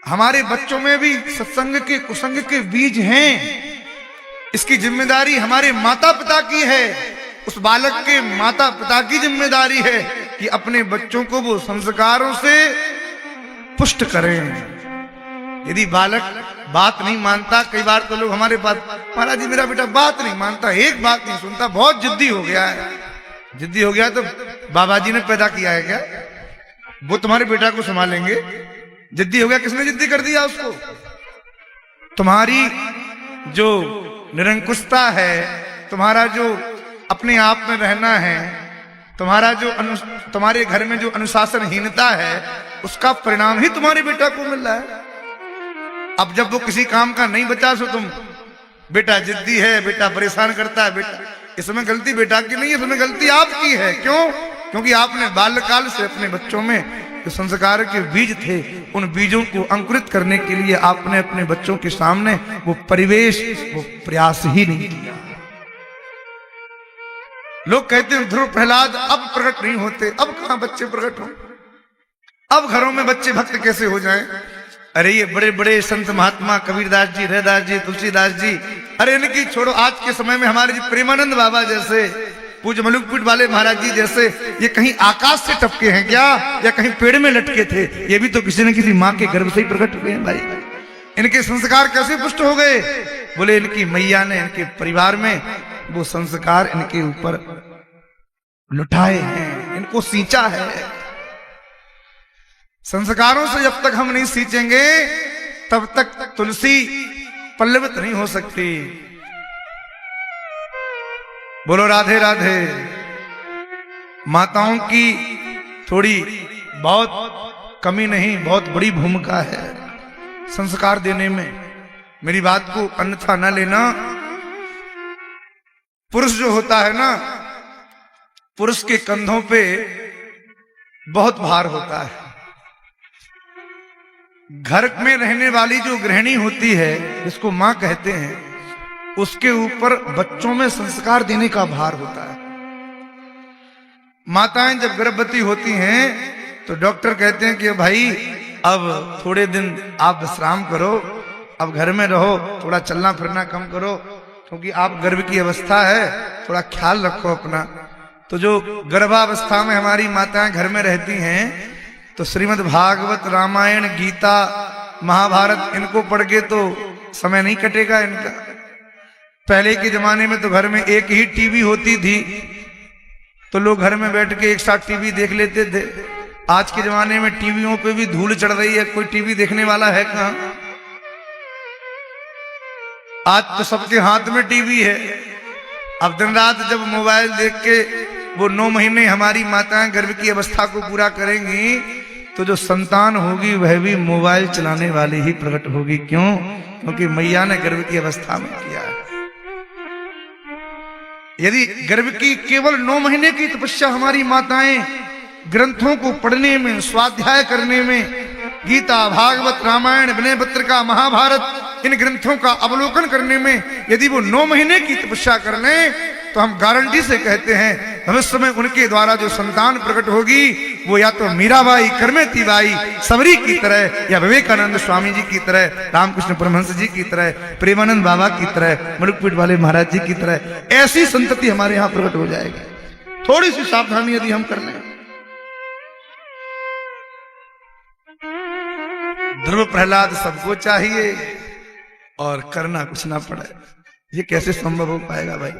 हमारे बच्चों में भी सत्संग के कुसंग के बीज हैं। इसकी जिम्मेदारी हमारे माता पिता की है। उस बालक के माता पिता की जिम्मेदारी है कि अपने बच्चों को वो संस्कारों से पुष्ट करें। यदि बालक बात नहीं मानता, कई बार तो लोग हमारे पास, महाराज जी मेरा बेटा बात नहीं मानता, एक बात नहीं सुनता, बहुत जिद्दी हो गया है। जिद्दी हो गया तो बाबा जी ने पैदा किया है क्या? वो तुम्हारे बेटा को संभालेंगे? जिद्दी हो गया, किसने जिद्दी कर दिया उसको? तुम्हारी जो निरंकुशता है, तुम्हारा जो अपने आप में रहना है, तुम्हारा जो तुम्हारे घर में जो अनुशासनहीनता है, उसका परिणाम ही तुम्हारे बेटा को मिल रहा है। अब जब वो किसी काम का नहीं बचा, सो तुम बेटा जिद्दी है, बेटा परेशान करता है, बेटा, इसमें गलती बेटा की नहीं है, इसमें गलती आपकी है। क्यों? क्योंकि आपने बाल्यकाल से अपने बच्चों में जो संस्कार के बीज थे, उन बीजों को अंकुरित करने के लिए आपने अपने बच्चों के सामने वो परिवेश, वो प्रयास ही नहीं किया। लोग कहते हैं ध्रुव प्रहलाद अब प्रकट नहीं होते। अब कहां बच्चे प्रकट हो? अब घरों में बच्चे भक्त कैसे हो जाएं? अरे ये बड़े बड़े संत महात्मा कबीरदास जी, रैदास जी, तुलसीदास जी, अरे इनकी छोड़ो। आज के समय में हमारे जी प्रेमानंद बाबा जैसे, पूज्य मलुकपीठ वाले महाराज जी जैसे, ये कहीं आकाश से टपके हैं क्या, या कहीं पेड़ में लटके थे? ये भी तो किसी न किसी माँ के गर्भ से ही प्रकट हुए हैं भाई। इनके संस्कार कैसे पुष्ट हो गए? बोले इनकी मैया ने इनके परिवार में वो संस्कार इनके ऊपर लुटाए हैं, इनको सींचा है। संस्कारों से जब तक हम नहीं सींचेंगे, तब तक तुलसी पल्लवित नहीं हो सकती। बोलो राधे राधे। माताओं की थोड़ी बहुत कमी नहीं, बहुत बड़ी भूमिका है संस्कार देने में। मेरी बात को अन्यथा न लेना। पुरुष जो होता है ना, पुरुष के कंधों पे बहुत भार होता है। घर में रहने वाली जो गृहिणी होती है, जिसको मां कहते हैं, उसके ऊपर बच्चों में संस्कार देने का भार होता है। माताएं जब गर्भवती होती हैं तो डॉक्टर कहते हैं कि भाई अब थोड़े दिन आप विश्राम करो, अब घर में रहो, थोड़ा चलना फिरना कम करो, क्योंकि आप गर्भ की अवस्था है, थोड़ा ख्याल रखो अपना। तो जो गर्भावस्था में हमारी माताएं घर में रहती हैं, तो श्रीमद् भागवत, रामायण, गीता, महाभारत इनको पढ़ के तो समय नहीं कटेगा इनका। पहले के जमाने में तो घर में एक ही टीवी होती थी, तो लोग घर में बैठ के एक साथ टीवी देख लेते थे। आज के जमाने में टीवियों पे भी धूल चढ़ रही है, कोई टीवी देखने वाला है कहां? आज तो सबके हाथ में टीवी है। अब दिन रात जब मोबाइल देख के वो 9 महीने हमारी माताएं गर्भ की अवस्था को पूरा करेंगी, तो जो संतान होगी वह भी मोबाइल चलाने वाली ही प्रकट होगी। क्यों? क्योंकि मैया ने गर्भ की अवस्था में किया है। यदि गर्भ की केवल 9 महीने की तपस्या हमारी माताएं ग्रंथों को पढ़ने में, स्वाध्याय करने में, गीता, भागवत, रामायण, विनय पत्रिका, महाभारत, इन ग्रंथों का अवलोकन करने में यदि वो 9 महीने की तपस्या कर लें, तो हम गारंटी से कहते हैं भविष्य में उनके द्वारा जो संतान प्रकट होगी, वो या तो मीराबाई, करमेती बाई, सबरी की तरह, या विवेकानंद स्वामी जी की तरह, रामकृष्ण परमहंस जी की तरह, प्रेमानंद बाबा की तरह, मलुकपीठ वाले महाराज जी की तरह, ऐसी संतति हमारे यहाँ प्रकट हो जाएगी। थोड़ी सी सावधानी यदि हम कर लें। ध्रुव प्रहलाद सबको चाहिए और करना कुछ ना पड़े, ये कैसे संभव हो पाएगा भाई?